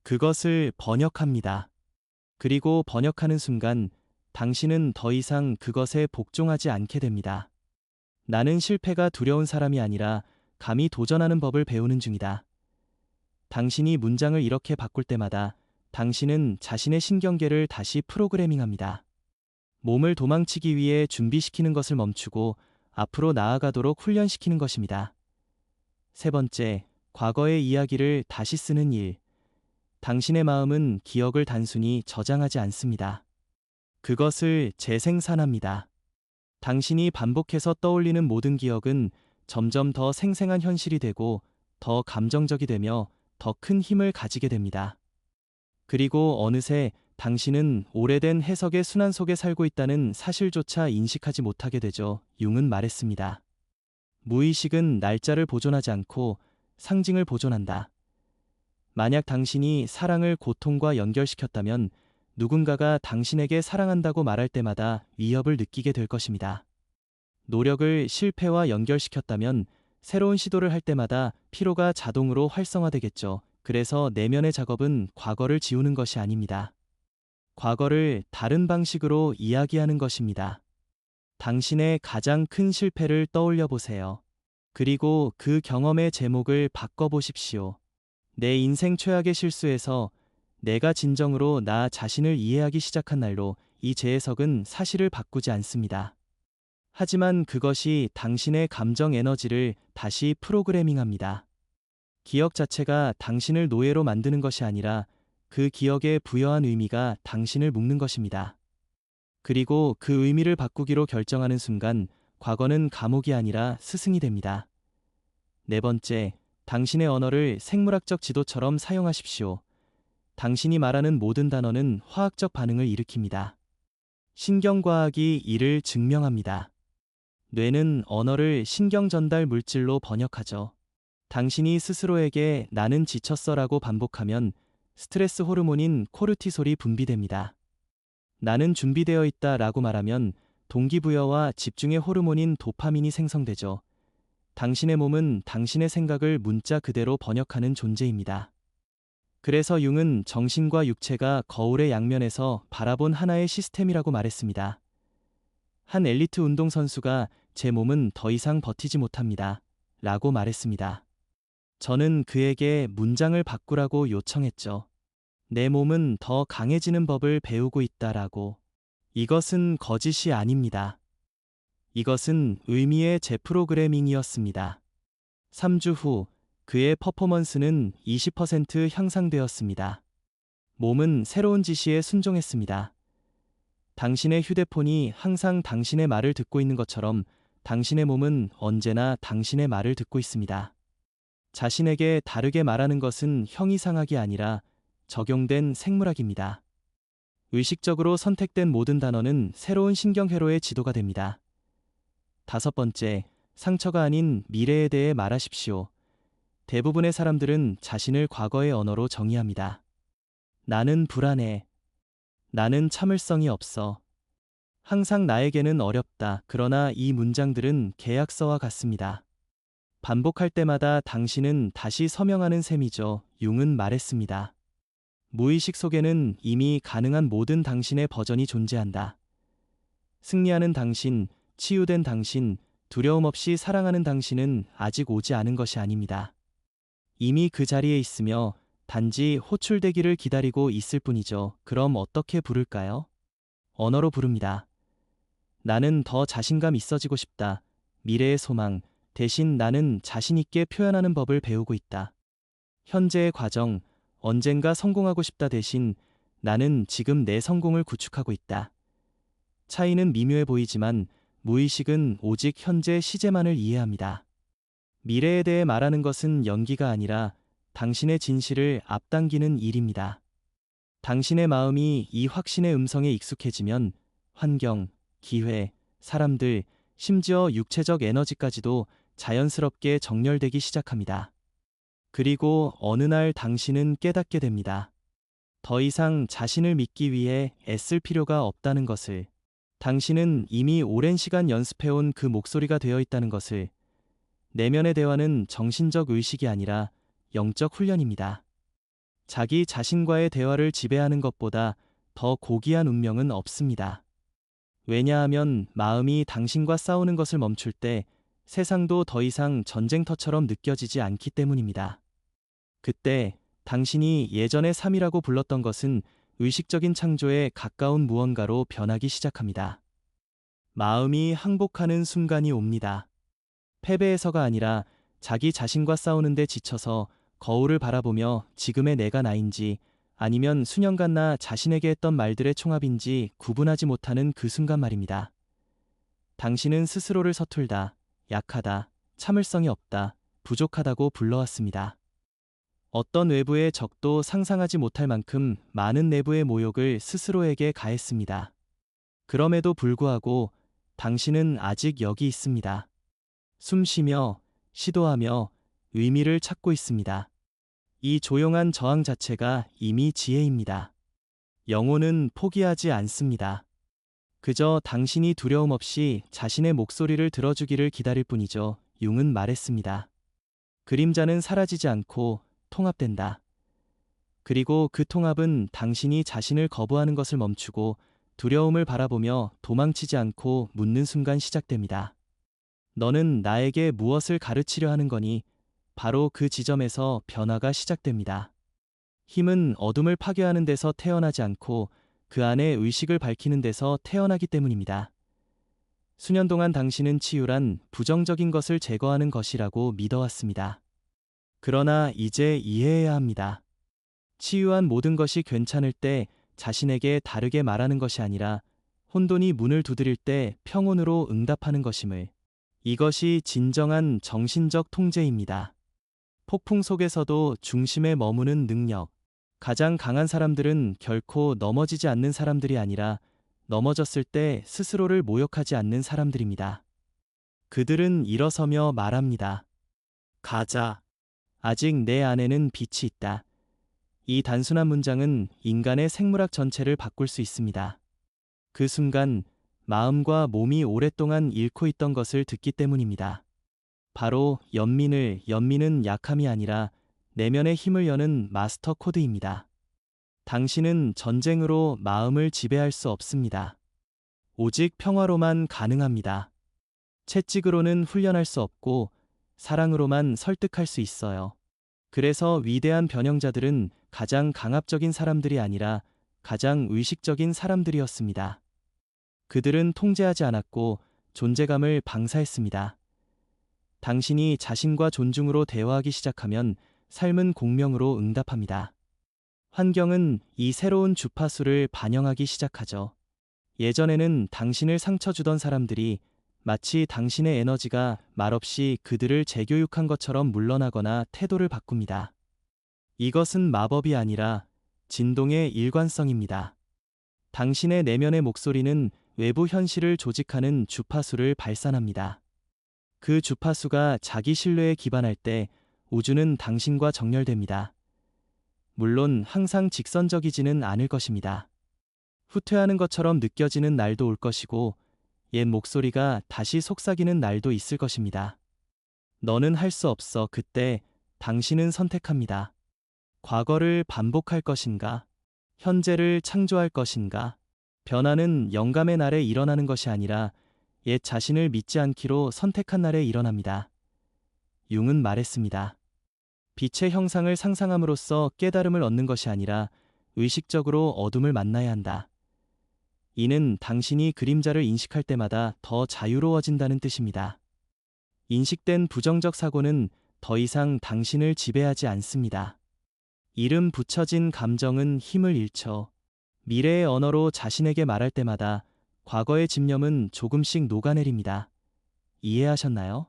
그것을 번역합니다. 그리고 번역하는 순간 당신은 더 이상 그것에 복종하지 않게 됩니다. 나는 실패가 두려운 사람이 아니라 감히 도전하는 법을 배우는 중이다. 당신이 문장을 이렇게 바꿀 때마다 당신은 자신의 신경계를 다시 프로그래밍합니다. 몸을 도망치기 위해 준비시키는 것을 멈추고 앞으로 나아가도록 훈련시키는 것입니다. 세 번째, 과거의 이야기를 다시 쓰는 일. 당신의 마음은 기억을 단순히 저장하지 않습니다. 그것을 재생산합니다. 당신이 반복해서 떠올리는 모든 기억은 점점 더 생생한 현실이 되고 더 감정적이 되며 더 큰 힘을 가지게 됩니다. 그리고 어느새 당신은 오래된 해석의 순환 속에 살고 있다는 사실조차 인식하지 못하게 되죠. 융은 말했습니다. 무의식은 날짜를 보존하지 않고 상징을 보존한다. 만약 당신이 사랑을 고통과 연결시켰다면 누군가가 당신에게 사랑한다고 말할 때마다 위협을 느끼게 될 것입니다. 노력을 실패와 연결시켰다면 새로운 시도를 할 때마다 피로가 자동으로 활성화되겠죠. 그래서 내면의 작업은 과거를 지우는 것이 아닙니다. 과거를 다른 방식으로 이야기하는 것입니다. 당신의 가장 큰 실패를 떠올려 보세요. 그리고 그 경험의 제목을 바꿔보십시오. 내 인생 최악의 실수에서 내가 진정으로 나 자신을 이해하기 시작한 날로. 이 재해석은 사실을 바꾸지 않습니다. 하지만 그것이 당신의 감정 에너지를 다시 프로그래밍합니다. 기억 자체가 당신을 노예로 만드는 것이 아니라 그 기억에 부여한 의미가 당신을 묶는 것입니다. 그리고 그 의미를 바꾸기로 결정하는 순간 과거는 감옥이 아니라 스승이 됩니다. 네 번째, 당신의 언어를 생물학적 지도처럼 사용하십시오. 당신이 말하는 모든 단어는 화학적 반응을 일으킵니다. 신경과학이 이를 증명합니다. 뇌는 언어를 신경 전달 물질로 번역하죠. 당신이 스스로에게 나는 지쳤어라고 반복하면 스트레스 호르몬인 코르티솔이 분비됩니다. 나는 준비되어 있다 라고 말하면 동기부여와 집중의 호르몬인 도파민이 생성되죠. 당신의 몸은 당신의 생각을 문자 그대로 번역하는 존재입니다. 그래서 융은 정신과 육체가 거울의 양면에서 바라본 하나의 시스템이라고 말했습니다. 한 엘리트 운동선수가 제 몸은 더 이상 버티지 못합니다. 라고 말했습니다. 저는 그에게 문장을 바꾸라고 요청했죠. 내 몸은 더 강해지는 법을 배우고 있다라고. 이것은 거짓이 아닙니다. 이것은 의미의 재프로그래밍이었습니다. 3주 후 그의 퍼포먼스는 20% 향상되었습니다. 몸은 새로운 지시에 순종했습니다. 당신의 휴대폰이 항상 당신의 말을 듣고 있는 것처럼 당신의 몸은 언제나 당신의 말을 듣고 있습니다. 자신에게 다르게 말하는 것은 형이상학이 아니라 적용된 생물학입니다. 의식적으로 선택된 모든 단어는 새로운 신경회로의 지도가 됩니다. 다섯 번째, 상처가 아닌 미래에 대해 말하십시오. 대부분의 사람들은 자신을 과거의 언어로 정의합니다. 나는 불안해. 나는 참을성이 없어. 항상 나에게는 어렵다. 그러나 이 문장들은 계약서와 같습니다. 반복할 때마다 당신은 다시 서명하는 셈이죠. 융은 말했습니다. 무의식 속에는 이미 가능한 모든 당신의 버전이 존재한다. 승리하는 당신, 치유된 당신, 두려움 없이 사랑하는 당신은 아직 오지 않은 것이 아닙니다. 이미 그 자리에 있으며 단지 호출되기를 기다리고 있을 뿐이죠. 그럼 어떻게 부를까요? 언어로 부릅니다. 나는 더 자신감 있어지고 싶다. 미래의 소망. 대신 나는 자신있게 표현하는 법을 배우고 있다. 현재의 과정. 언젠가 성공하고 싶다 대신 나는 지금 내 성공을 구축하고 있다. 차이는 미묘해 보이지만 무의식은 오직 현재 시제만을 이해합니다. 미래에 대해 말하는 것은 연기가 아니라 당신의 진실을 앞당기는 일입니다. 당신의 마음이 이 확신의 음성에 익숙해지면 환경, 기회, 사람들, 심지어 육체적 에너지까지도 자연스럽게 정렬되기 시작합니다. 그리고 어느 날 당신은 깨닫게 됩니다. 더 이상 자신을 믿기 위해 애쓸 필요가 없다는 것을. 당신은 이미 오랜 시간 연습해온 그 목소리가 되어 있다는 것을. 내면의 대화는 정신적 의식이 아니라 영적 훈련입니다. 자기 자신과의 대화를 지배하는 것보다 더 고귀한 운명은 없습니다. 왜냐하면 마음이 당신과 싸우는 것을 멈출 때 세상도 더 이상 전쟁터처럼 느껴지지 않기 때문입니다. 그때 당신이 예전에 삶이라고 불렀던 것은 의식적인 창조에 가까운 무언가로 변하기 시작합니다. 마음이 항복하는 순간이 옵니다. 패배에서가 아니라 자기 자신과 싸우는데 지쳐서 거울을 바라보며 지금의 내가 나인지 아니면 수년간 나 자신에게 했던 말들의 총합인지 구분하지 못하는 그 순간 말입니다. 당신은 스스로를 서툴다, 약하다, 참을성이 없다, 부족하다고 불러왔습니다. 어떤 외부의 적도 상상하지 못할 만큼 많은 내부의 모욕을 스스로에게 가했습니다. 그럼에도 불구하고 당신은 아직 여기 있습니다. 숨 쉬며 시도하며 의미를 찾고 있습니다. 이 조용한 저항 자체가 이미 지혜입니다. 영혼은 포기하지 않습니다. 그저 당신이 두려움 없이 자신의 목소리를 들어주기를 기다릴 뿐이죠. 융은 말했습니다. 그림자는 사라지지 않고 통합된다. 그리고 그 통합은 당신이 자신을 거부하는 것을 멈추고 두려움을 바라보며 도망치지 않고 묻는 순간 시작됩니다. 너는 나에게 무엇을 가르치려 하는 거니? 바로 그 지점에서 변화가 시작됩니다. 힘은 어둠을 파괴하는 데서 태어나지 않고 그 안에 의식을 밝히는 데서 태어나기 때문입니다. 수년 동안 당신은 치유란 부정적인 것을 제거하는 것이라고 믿어왔습니다. 그러나 이제 이해해야 합니다. 치유한 모든 것이 괜찮을 때 자신에게 다르게 말하는 것이 아니라 혼돈이 문을 두드릴 때 평온으로 응답하는 것임을. 이것이 진정한 정신적 통제입니다. 폭풍 속에서도 중심에 머무는 능력. 가장 강한 사람들은 결코 넘어지지 않는 사람들이 아니라 넘어졌을 때 스스로를 모욕하지 않는 사람들입니다. 그들은 일어서며 말합니다. 가자. 아직 내 안에는 빛이 있다. 이 단순한 문장은 인간의 생물학 전체를 바꿀 수 있습니다. 그 순간 마음과 몸이 오랫동안 잃고 있던 것을 듣기 때문입니다. 바로 연민은 약함이 아니라 내면의 힘을 여는 마스터 코드입니다. 당신은 전쟁으로 마음을 지배할 수 없습니다. 오직 평화로만 가능합니다. 채찍으로는 훈련할 수 없고 사랑으로만 설득할 수 있어요. 그래서 위대한 변형자들은 가장 강압적인 사람들이 아니라 가장 의식적인 사람들이었습니다. 그들은 통제하지 않았고 존재감을 방사했습니다. 당신이 자신과 존중으로 대화하기 시작하면 삶은 공명으로 응답합니다. 환경은 이 새로운 주파수를 반영하기 시작하죠. 예전에는 당신을 상처 주던 사람들이 마치 당신의 에너지가 말없이 그들을 재교육한 것처럼 물러나거나 태도를 바꿉니다. 이것은 마법이 아니라 진동의 일관성입니다. 당신의 내면의 목소리는 외부 현실을 조직하는 주파수를 발산합니다. 그 주파수가 자기 신뢰에 기반할 때 우주는 당신과 정렬됩니다. 물론 항상 직선적이지는 않을 것입니다. 후퇴하는 것처럼 느껴지는 날도 올 것이고 옛 목소리가 다시 속삭이는 날도 있을 것입니다. 너는 할 수 없어. 그때 당신은 선택합니다. 과거를 반복할 것인가? 현재를 창조할 것인가? 변화는 영감의 날에 일어나는 것이 아니라 옛 자신을 믿지 않기로 선택한 날에 일어납니다. 융은 말했습니다. 빛의 형상을 상상함으로써 깨달음을 얻는 것이 아니라 의식적으로 어둠을 만나야 한다. 이는 당신이 그림자를 인식할 때마다 더 자유로워진다는 뜻입니다. 인식된 부정적 사고는 더 이상 당신을 지배하지 않습니다. 이름 붙여진 감정은 힘을 잃죠. 미래의 언어로 자신에게 말할 때마다 과거의 집념은 조금씩 녹아내립니다. 이해하셨나요?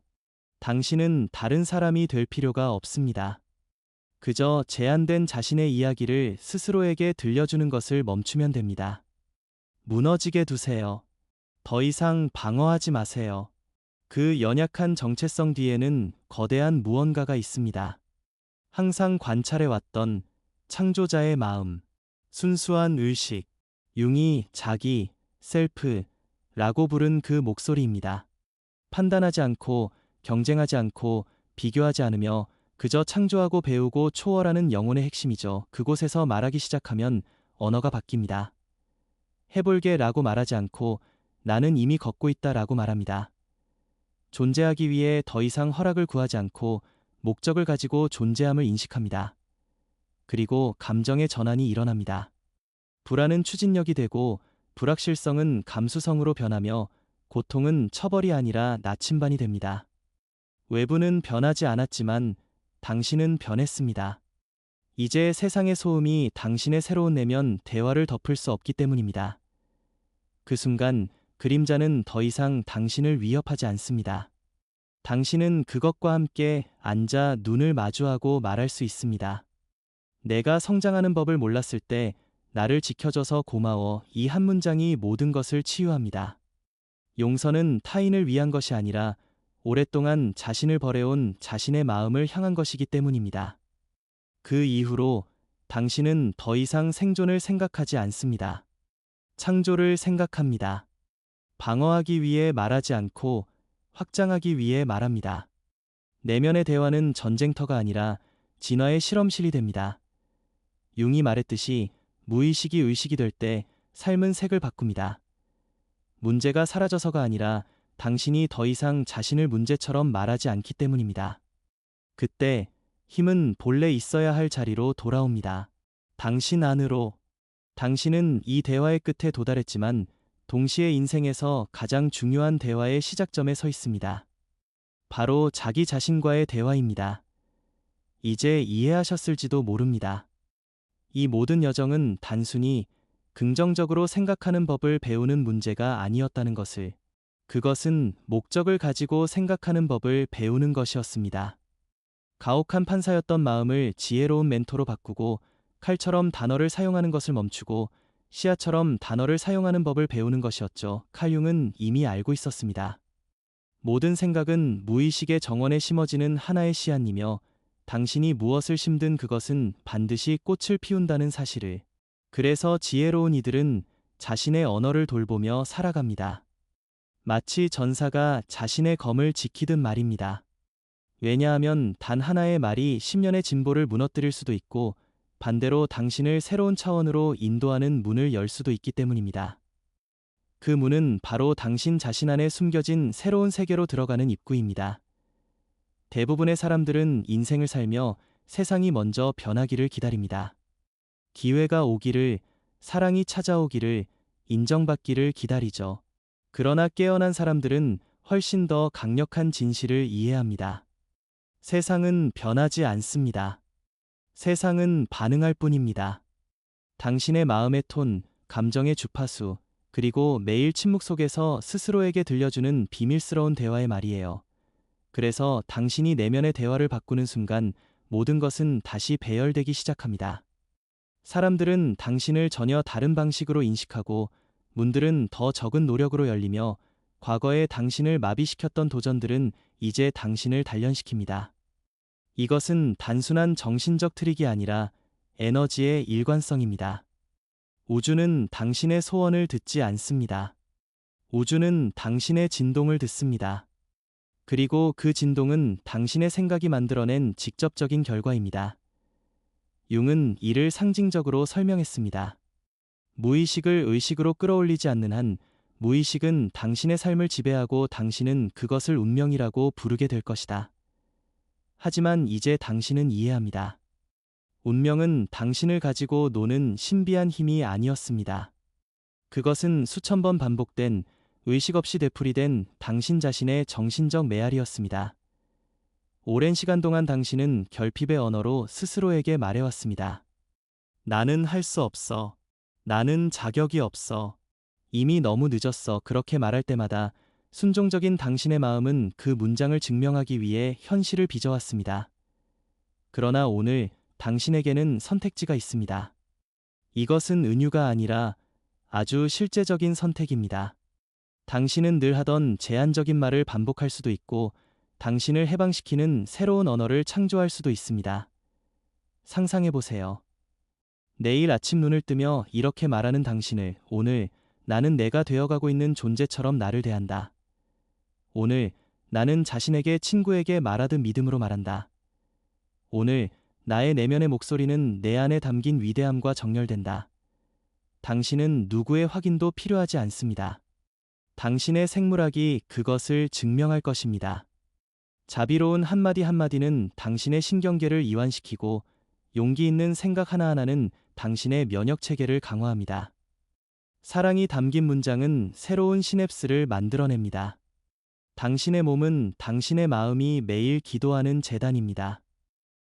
당신은 다른 사람이 될 필요가 없습니다. 그저 제한된 자신의 이야기를 스스로에게 들려주는 것을 멈추면 됩니다. 무너지게 두세요. 더 이상 방어하지 마세요. 그 연약한 정체성 뒤에는 거대한 무언가가 있습니다. 항상 관찰해왔던 창조자의 마음, 순수한 의식, 융이 자기, 셀프라고 부른 그 목소리입니다. 판단하지 않고 경쟁하지 않고 비교하지 않으며 그저 창조하고 배우고 초월하는 영혼의 핵심이죠. 그곳에서 말하기 시작하면 언어가 바뀝니다. 해볼게 라고 말하지 않고 나는 이미 걷고 있다 라고 말합니다. 존재하기 위해 더 이상 허락을 구하지 않고 목적을 가지고 존재함을 인식합니다. 그리고 감정의 전환이 일어납니다. 불안은 추진력이 되고 불확실성은 감수성으로 변하며 고통은 처벌이 아니라 나침반이 됩니다. 외부는 변하지 않았지만 당신은 변했습니다. 이제 세상의 소음이 당신의 새로운 내면 대화를 덮을 수 없기 때문입니다. 그 순간 그림자는 더 이상 당신을 위협하지 않습니다. 당신은 그것과 함께 앉아 눈을 마주하고 말할 수 있습니다. 내가 성장하는 법을 몰랐을 때 나를 지켜줘서 고마워. 이 한 문장이 모든 것을 치유합니다. 용서는 타인을 위한 것이 아니라 오랫동안 자신을 버려온 자신의 마음을 향한 것이기 때문입니다. 그 이후로 당신은 더 이상 생존을 생각하지 않습니다. 창조를 생각합니다. 방어하기 위해 말하지 않고 확장하기 위해 말합니다. 내면의 대화는 전쟁터가 아니라 진화의 실험실이 됩니다. 융이 말했듯이 무의식이 의식이 될 때 삶은 색을 바꿉니다. 문제가 사라져서가 아니라 당신이 더 이상 자신을 문제처럼 말하지 않기 때문입니다. 그때 힘은 본래 있어야 할 자리로 돌아옵니다. 당신 안으로. 당신은 이 대화의 끝에 도달했지만 동시에 인생에서 가장 중요한 대화의 시작점에 서 있습니다. 바로 자기 자신과의 대화입니다. 이제 이해하셨을지도 모릅니다. 이 모든 여정은 단순히 긍정적으로 생각하는 법을 배우는 문제가 아니었다는 것을, 그것은 목적을 가지고 생각하는 법을 배우는 것이었습니다. 가혹한 판사였던 마음을 지혜로운 멘토로 바꾸고 칼처럼 단어를 사용하는 것을 멈추고 씨앗처럼 단어를 사용하는 법을 배우는 것이었죠. 칼융은 이미 알고 있었습니다. 모든 생각은 무의식의 정원에 심어지는 하나의 씨앗이며 당신이 무엇을 심든 그것은 반드시 꽃을 피운다는 사실을. 그래서 지혜로운 이들은 자신의 언어를 돌보며 살아갑니다. 마치 전사가 자신의 검을 지키듯 말입니다. 왜냐하면 단 하나의 말이 10년의 진보를 무너뜨릴 수도 있고 반대로 당신을 새로운 차원으로 인도하는 문을 열 수도 있기 때문입니다. 그 문은 바로 당신 자신 안에 숨겨진 새로운 세계로 들어가는 입구입니다. 대부분의 사람들은 인생을 살며 세상이 먼저 변하기를 기다립니다. 기회가 오기를, 사랑이 찾아오기를, 인정받기를 기다리죠. 그러나 깨어난 사람들은 훨씬 더 강력한 진실을 이해합니다. 세상은 변하지 않습니다. 세상은 반응할 뿐입니다. 당신의 마음의 톤, 감정의 주파수, 그리고 매일 침묵 속에서 스스로에게 들려주는 비밀스러운 대화의 말이에요. 그래서 당신이 내면의 대화를 바꾸는 순간 모든 것은 다시 배열되기 시작합니다. 사람들은 당신을 전혀 다른 방식으로 인식하고 문들은 더 적은 노력으로 열리며 과거에 당신을 마비시켰던 도전들은 이제 당신을 단련시킵니다. 이것은 단순한 정신적 트릭이 아니라 에너지의 일관성입니다. 우주는 당신의 소원을 듣지 않습니다. 우주는 당신의 진동을 듣습니다. 그리고 그 진동은 당신의 생각이 만들어낸 직접적인 결과입니다. 융은 이를 상징적으로 설명했습니다. 무의식을 의식으로 끌어올리지 않는 한 무의식은 당신의 삶을 지배하고 당신은 그것을 운명이라고 부르게 될 것이다. 하지만 이제 당신은 이해합니다. 운명은 당신을 가지고 노는 신비한 힘이 아니었습니다. 그것은 수천 번 반복된 의식 없이 되풀이된 당신 자신의 정신적 메아리였습니다. 오랜 시간 동안 당신은 결핍의 언어로 스스로에게 말해왔습니다. 나는 할 수 없어. 나는 자격이 없어. 이미 너무 늦었어. 그렇게 말할 때마다 순종적인 당신의 마음은 그 문장을 증명하기 위해 현실을 빚어왔습니다. 그러나 오늘 당신에게는 선택지가 있습니다. 이것은 은유가 아니라 아주 실제적인 선택입니다. 당신은 늘 하던 제한적인 말을 반복할 수도 있고 당신을 해방시키는 새로운 언어를 창조할 수도 있습니다. 상상해 보세요. 내일 아침 눈을 뜨며 이렇게 말하는 당신을 오늘 나는 내가 되어가고 있는 존재처럼 나를 대한다. 오늘 나는 자신에게 친구에게 말하듯 믿음으로 말한다. 오늘 나의 내면의 목소리는 내 안에 담긴 위대함과 정렬된다. 당신은 누구의 확인도 필요하지 않습니다. 당신의 생물학이 그것을 증명할 것입니다. 자비로운 한마디 한마디는 당신의 신경계를 이완시키고 용기 있는 생각 하나하나는 당신의 면역체계를 강화합니다. 사랑이 담긴 문장은 새로운 시냅스를 만들어냅니다. 당신의 몸은 당신의 마음이 매일 기도하는 제단입니다.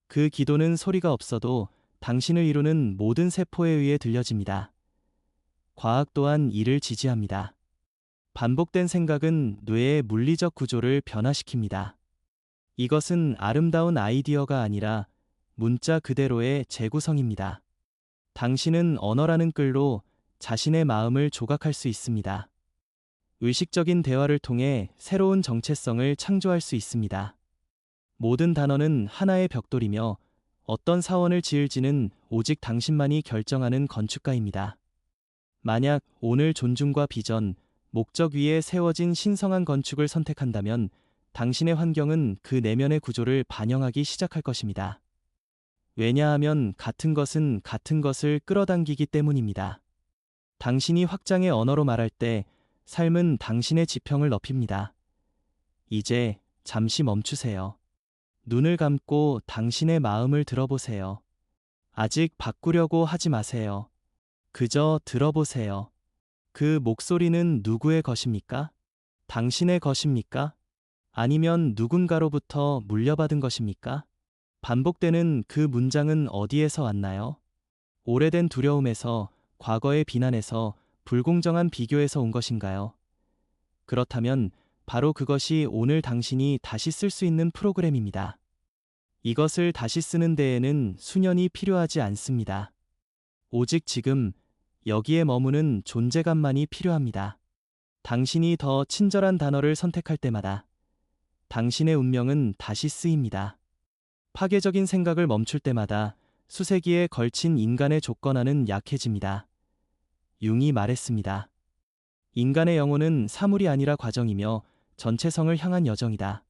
그 기도는 소리가 없어도 당신을 이루는 모든 세포에 의해 들려집니다. 과학 또한 이를 지지합니다. 반복된 생각은 뇌의 물리적 구조를 변화시킵니다. 이것은 아름다운 아이디어가 아니라 문자 그대로의 재구성입니다. 당신은 언어라는 끌로 자신의 마음을 조각할 수 있습니다. 의식적인 대화를 통해 새로운 정체성을 창조할 수 있습니다. 모든 단어는 하나의 벽돌이며 어떤 사원을 지을지는 오직 당신만이 결정하는 건축가입니다. 만약 오늘 존중과 비전, 목적 위에 세워진 신성한 건축을 선택한다면 당신의 환경은 그 내면의 구조를 반영하기 시작할 것입니다. 왜냐하면 같은 것은 같은 것을 끌어당기기 때문입니다. 당신이 확장의 언어로 말할 때 삶은 당신의 지평을 넓힙니다. 이제 잠시 멈추세요. 눈을 감고 당신의 마음을 들어보세요. 아직 바꾸려고 하지 마세요. 그저 들어보세요. 그 목소리는 누구의 것입니까? 당신의 것입니까? 아니면 누군가로부터 물려받은 것입니까? 반복되는 그 문장은 어디에서 왔나요? 오래된 두려움에서, 과거의 비난에서, 불공정한 비교에서 온 것인가요? 그렇다면 바로 그것이 오늘 당신이 다시 쓸 수 있는 프로그램입니다. 이것을 다시 쓰는 데에는 수년이 필요하지 않습니다. 오직 지금 여기에 머무는 존재감만이 필요합니다. 당신이 더 친절한 단어를 선택할 때마다 당신의 운명은 다시 쓰입니다. 파괴적인 생각을 멈출 때마다 수세기에 걸친 인간의 조건화는 약해집니다. 융이 말했습니다. 인간의 영혼은 사물이 아니라 과정이며 전체성을 향한 여정이다.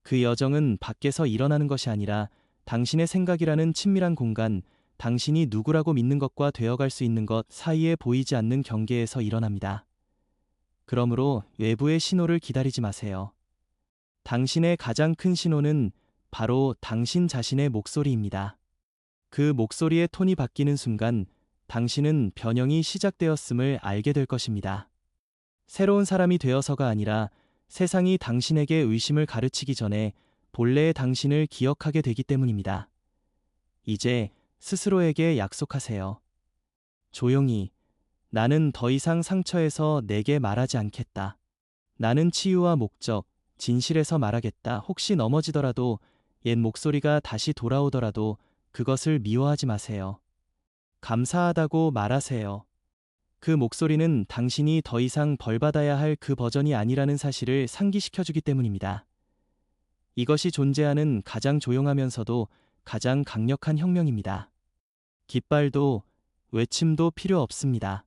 그 여정은 밖에서 일어나는 것이 아니라 당신의 생각이라는 친밀한 공간, 당신이 누구라고 믿는 것과 되어갈 수 있는 것 사이에 보이지 않는 경계에서 일어납니다. 그러므로 외부의 신호를 기다리지 마세요. 당신의 가장 큰 신호는 바로 당신 자신의 목소리입니다. 그 목소리의 톤이 바뀌는 순간 당신은 변형이 시작되었음을 알게 될 것입니다. 새로운 사람이 되어서가 아니라 세상이 당신에게 의심을 가르치기 전에 본래의 당신을 기억하게 되기 때문입니다. 이제 스스로에게 약속하세요. 조용히, 나는 더 이상 상처에서 내게 말하지 않겠다. 나는 치유와 목적, 진실에서 말하겠다. 혹시 넘어지더라도, 옛 목소리가 다시 돌아오더라도 그것을 미워하지 마세요. 감사하다고 말하세요. 그 목소리는 당신이 더 이상 벌받아야 할 그 버전이 아니라는 사실을 상기시켜주기 때문입니다. 이것이 존재하는 가장 조용하면서도 가장 강력한 혁명입니다. 깃발도 외침도 필요 없습니다.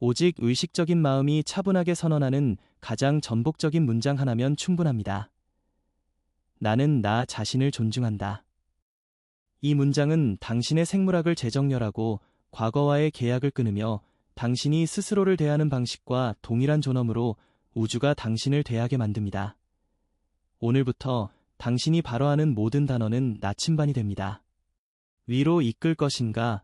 오직 의식적인 마음이 차분하게 선언하는 가장 전복적인 문장 하나면 충분합니다. 나는 나 자신을 존중한다. 이 문장은 당신의 생물학을 재정렬하고 과거와의 계약을 끊으며 당신이 스스로를 대하는 방식과 동일한 존엄으로 우주가 당신을 대하게 만듭니다. 오늘부터 당신이 발화하는 모든 단어는 나침반이 됩니다. 위로 이끌 것인가,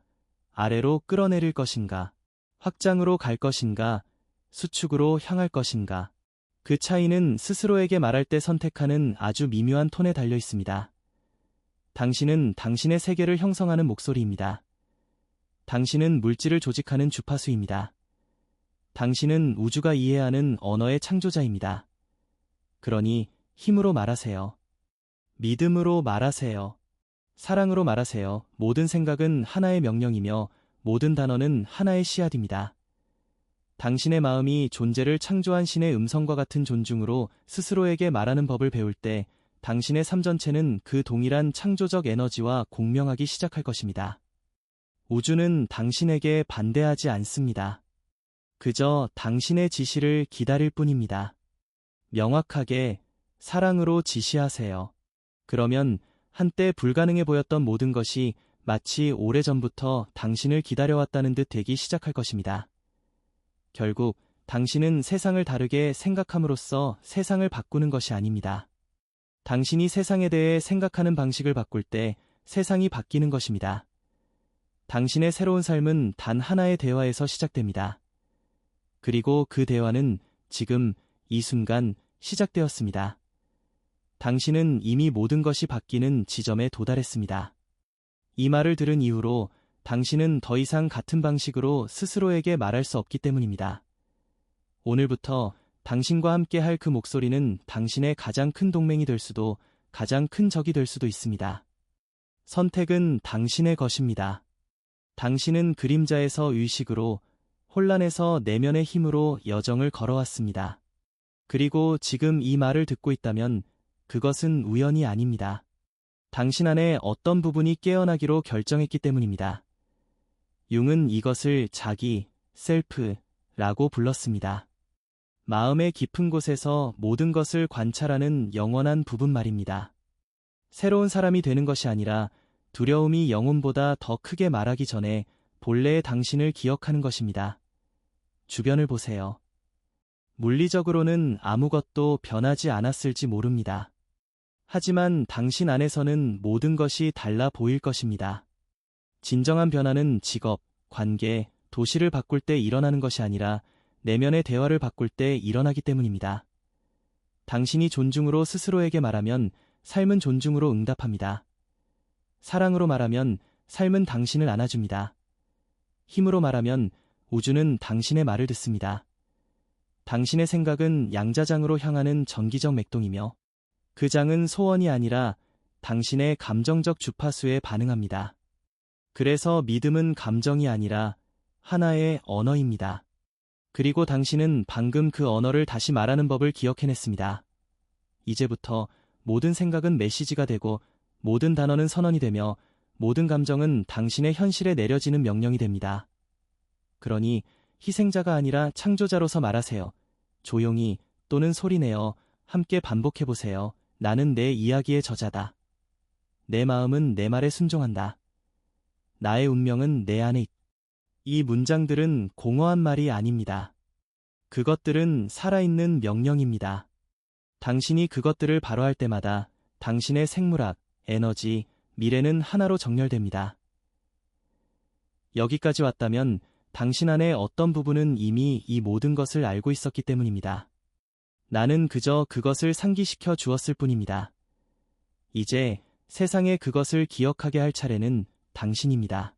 아래로 끌어내릴 것인가, 확장으로 갈 것인가, 수축으로 향할 것인가. 그 차이는 스스로에게 말할 때 선택하는 아주 미묘한 톤에 달려 있습니다. 당신은 당신의 세계를 형성하는 목소리입니다. 당신은 물질을 조직하는 주파수입니다. 당신은 우주가 이해하는 언어의 창조자입니다. 그러니 힘으로 말하세요. 믿음으로 말하세요. 사랑으로 말하세요. 모든 생각은 하나의 명령이며 모든 단어는 하나의 씨앗입니다. 당신의 마음이 존재를 창조한 신의 음성과 같은 존중으로 스스로에게 말하는 법을 배울 때 당신의 삶 전체는 그 동일한 창조적 에너지와 공명하기 시작할 것입니다. 우주는 당신에게 반대하지 않습니다. 그저 당신의 지시를 기다릴 뿐입니다. 명확하게 사랑으로 지시하세요. 그러면 한때 불가능해 보였던 모든 것이 마치 오래전부터 당신을 기다려왔다는 듯 되기 시작할 것입니다. 결국 당신은 세상을 다르게 생각함으로써 세상을 바꾸는 것이 아닙니다. 당신이 세상에 대해 생각하는 방식을 바꿀 때 세상이 바뀌는 것입니다. 당신의 새로운 삶은 단 하나의 대화에서 시작됩니다. 그리고 그 대화는 지금 이 순간 시작되었습니다. 당신은 이미 모든 것이 바뀌는 지점에 도달했습니다. 이 말을 들은 이후로 당신은 더 이상 같은 방식으로 스스로에게 말할 수 없기 때문입니다. 오늘부터 당신과 함께 할 그 목소리는 당신의 가장 큰 동맹이 될 수도 가장 큰 적이 될 수도 있습니다. 선택은 당신의 것입니다. 당신은 그림자에서 의식으로, 혼란에서 내면의 힘으로 여정을 걸어왔습니다. 그리고 지금 이 말을 듣고 있다면 그것은 우연이 아닙니다. 당신 안에 어떤 부분이 깨어나기로 결정했기 때문입니다. 융은 이것을 자기, 셀프라고 불렀습니다. 마음의 깊은 곳에서 모든 것을 관찰하는 영원한 부분 말입니다. 새로운 사람이 되는 것이 아니라 두려움이 영혼보다 더 크게 말하기 전에 본래의 당신을 기억하는 것입니다. 주변을 보세요. 물리적으로는 아무것도 변하지 않았을지 모릅니다. 하지만 당신 안에서는 모든 것이 달라 보일 것입니다. 진정한 변화는 직업, 관계, 도시를 바꿀 때 일어나는 것이 아니라 내면의 대화를 바꿀 때 일어나기 때문입니다. 당신이 존중으로 스스로에게 말하면 삶은 존중으로 응답합니다. 사랑으로 말하면 삶은 당신을 안아줍니다. 힘으로 말하면 우주는 당신의 말을 듣습니다. 당신의 생각은 양자장으로 향하는 정기적 맥동이며 그 장은 소원이 아니라 당신의 감정적 주파수에 반응합니다. 그래서 믿음은 감정이 아니라 하나의 언어입니다. 그리고 당신은 방금 그 언어를 다시 말하는 법을 기억해냈습니다. 이제부터 모든 생각은 메시지가 되고 모든 단어는 선언이 되며 모든 감정은 당신의 현실에 내려지는 명령이 됩니다. 그러니 희생자가 아니라 창조자로서 말하세요. 조용히 또는 소리내어 함께 반복해보세요. 나는 내 이야기의 저자다. 내 마음은 내 말에 순종한다. 나의 운명은 내 안에 있다. 이 문장들은 공허한 말이 아닙니다. 그것들은 살아있는 명령입니다. 당신이 그것들을 발화할 때마다 당신의 생물학, 에너지, 미래는 하나로 정렬됩니다. 여기까지 왔다면 당신 안의 어떤 부분은 이미 이 모든 것을 알고 있었기 때문입니다. 나는 그저 그것을 상기시켜 주었을 뿐입니다. 이제 세상에 그것을 기억하게 할 차례는 당신입니다.